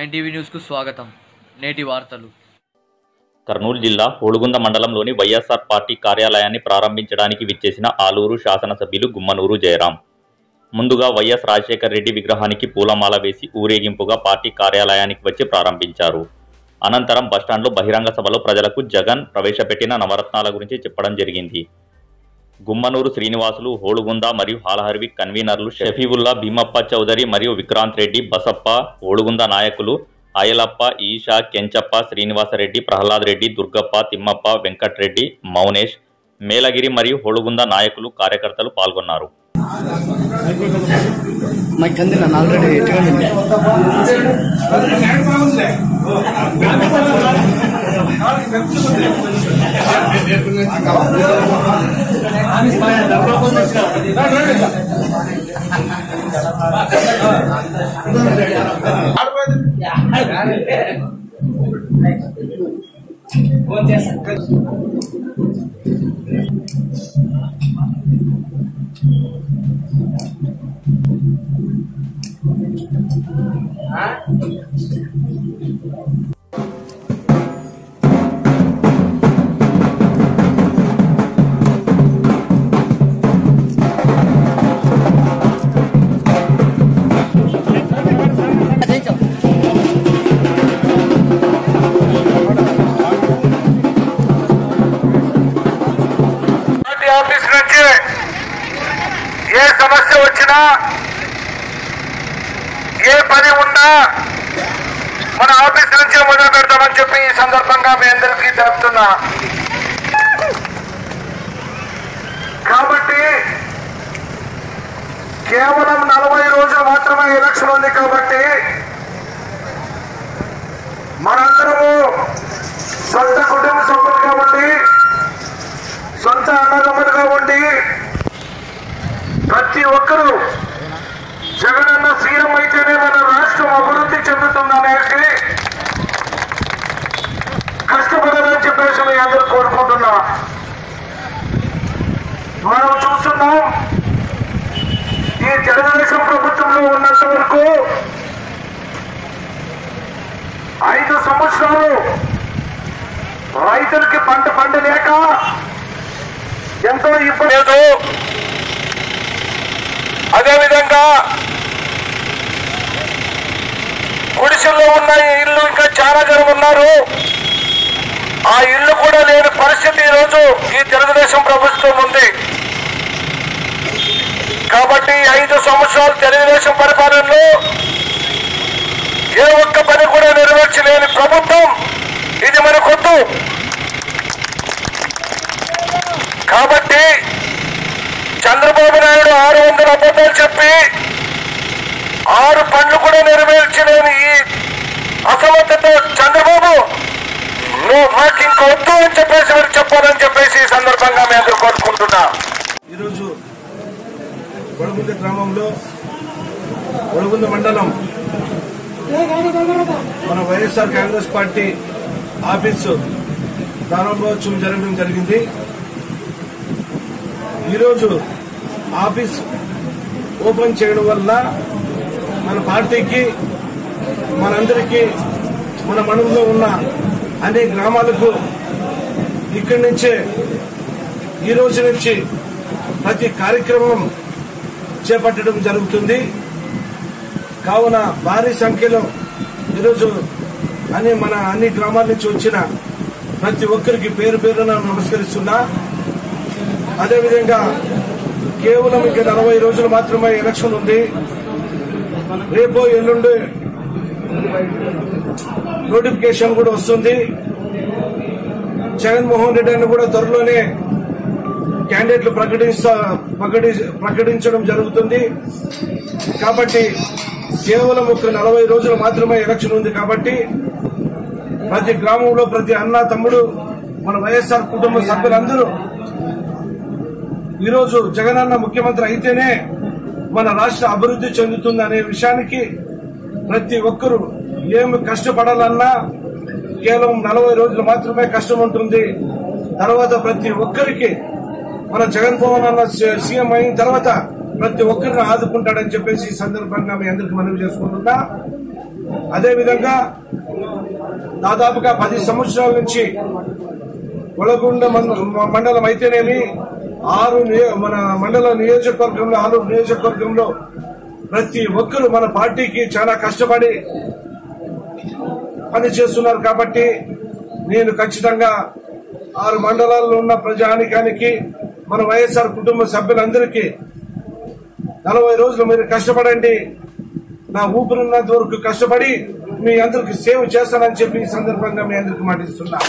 9TV న్యూస్కు స్వాగతం. నేటి వార్తలు. కర్నూలు జిల్లా హోళగుంద మండలంలోని వైఎస్ఆర్ పార్టీ కార్యాలయాన్ని ప్రారంభించడానికి విచ్చేసిన ఆలూరు శాసనసభ్యులు గుమ్మనూరు జయరాం ముందుగా వైఎస్ రాజశేఖర రెడ్డి విగ్రహానికి పూలమాల వేసి ఊరేగింపుగా పార్టీ కార్యాలయానికి వచ్చి ప్రారంభించారు. అనంతరం బస్టాండ్లో బహిరంగ సభలో ప్రజలకు జగన్ ప్రవేశపెట్టిన నవరత్నాల గురించి చెప్పడం జరిగింది. గుమ్మనూరు శ్రీనివాసులు, హోళగుంద మరియు హాలహర్వి కన్వీనర్లు షఫీవుల్లా, భీమప్ప చౌదరి మరియు విక్రాంత్ రెడ్డి, బసప్ప, హోళగుంద నాయకులు ఆయలప్ప, ఈషా, కెంచప్ప, శ్రీనివాసరెడ్డి, ప్రహ్లాద్ రెడ్డి, దుర్గప్ప, తిమ్మప్ప, వెంకట్రెడ్డి, మౌనేష్, మేలగిరి మరియు హోళగుంద నాయకులు, కార్యకర్తలు పాల్గొన్నారు. ఆఫీస్ నుంచి ఏ సమస్య వచ్చినా, ఏ పని ఉన్నా మన ఆఫీస్ నుంచే మొదలు పెడతామని చెప్పి ఈ సందర్భంగా మీ అందరికీ తెలుపుతున్నా. కాబట్టి కేవలం 40 రోజులు మాత్రమే ఎలక్షన్ ఉంది. కాబట్టి మనందరము సొంత కుటుంబ సభ్యులుగా ఉండి, సొంత అన్నదమ్ములుగా ఉండి, ప్రతి ఒక్కరూ జగనన్న సీఎం అయితేనే మన రాష్ట్రం అభివృద్ధి చెందుతుందనేసి కష్టపడాలని చెప్పేసి మీ అందరూ కోరుకుంటున్నా. మనం చూస్తున్నాం, ఈ తెలుగుదేశం ప్రభుత్వంలో ఉన్నంత వరకు 5 సంవత్సరాలు రైతులకి పంట పండలేక ఎంతో ఇబ్బంది లేదు. అదేవిధంగా గుడిసెల్లో ఉన్న ఇల్లు ఇంకా చాలా జనం ఉన్నారు. ఆ ఇల్లు కూడా లేని పరిస్థితి ఈరోజు ఈ తెలుగుదేశం ప్రభుత్వం ఉంది. కాబట్టి 5 సంవత్సరాలు తెలుగుదేశం పరిపాలనలో ఏ ఒక్క పని కూడా నెరవేర్చలేని ప్రభుత్వం ఇది మనకొద్దు. కాబట్టి చంద్రబాబు నాయుడు 600 అబద్ధాలు చెప్పి 6 పనులు కూడా నెరవేర్చలేని ఈ అసమర్థత చంద్రబాబు మాకు ఇంకొద్దు అని చెప్పేసి మీరు చెప్పాలని చెప్పేసి ఈ సందర్భంగా మేము అందరూ కోరుకుంటున్నా. ఈరోజు హోళగుంద గ్రామంలో, హోళగుంద మండలం మన వైఎస్ఆర్ కాంగ్రెస్ పార్టీ ఆఫీసు ప్రారంభోత్సవం జరగడం జరిగింది. ఈరోజు ఆఫీస్ ఓపెన్ చేయడం వల్ల మన పార్టీకి, మనందరికీ, మన మండలంలో ఉన్న అన్ని గ్రామాలకు ఇక్కడి నుంచే ఈ రోజు నుంచి ప్రతి కార్యక్రమం చేపట్టడం జరుగుతుంది. కావున భారీ సంఖ్యలో ఈరోజు అన్ని గ్రామాల నుంచి వచ్చిన ప్రతి ఒక్కరికి పేరు పేరున నమస్కరిస్తున్నా. అదేవిధంగా కేవలం ఇంకా 40 రోజులు మాత్రమే ఎలక్షన్ ఉంది. రేపు ఎల్లుండి నోటిఫికేషన్ కూడా వస్తుంది. జగన్మోహన్ రెడ్డి అని కూడా త్వరలోనే క్యాండిడేట్లు ప్రకటించడం జరుగుతుంది. కాబట్టి కేవలం ఒక 40 రోజులు మాత్రమే ఎలక్షన్ ఉంది. కాబట్టి ప్రతి గ్రామంలో ప్రతి అన్న, తమ్ముడు, మన వైఎస్ఆర్ కుటుంబ సభ్యులందరూ ఈరోజు జగనన్న ముఖ్యమంత్రి అయితేనే మన రాష్ట్ర అభివృద్ధి చెందుతుంది అనే విషయానికి ప్రతి ఒక్కరూ ఏమి కష్టపడాలన్నా కేవలం 40 రోజులు మాత్రమే కష్టం ఉంటుంది. తర్వాత ప్రతి ఒక్కరికి మన జగన్మోహన్ అన్న సీఎం అయిన తర్వాత ప్రతి ఒక్కరిని ఆదుకుంటాడని చెప్పేసి ఈ సందర్భంగా మీ అందరికీ మనవి చేసుకుంటున్నా. అదేవిధంగా దాదాపుగా 10 సంవత్సరాల నుంచి ఒలగొండ మండలం అయితేనేమి మన మండల నియోజకవర్గంలో 6 నియోజకవర్గంలో ప్రతి ఒక్కరు మన పార్టీకి చాలా కష్టపడి పనిచేస్తున్నారు. కాబట్టి నేను ఖచ్చితంగా 6 మండలాల్లో ఉన్న ప్రజానికానికి మన వైఎస్ఆర్ కుటుంబ సభ్యులందరికీ 40 రోజులు మీరు కష్టపడండి, నా ఊపిరినంత వరకు కష్టపడి మీ అందరికి సేవ చేస్తానని చెప్పి ఈ సందర్భంగా మీ అందరికి మాటిస్తున్నా.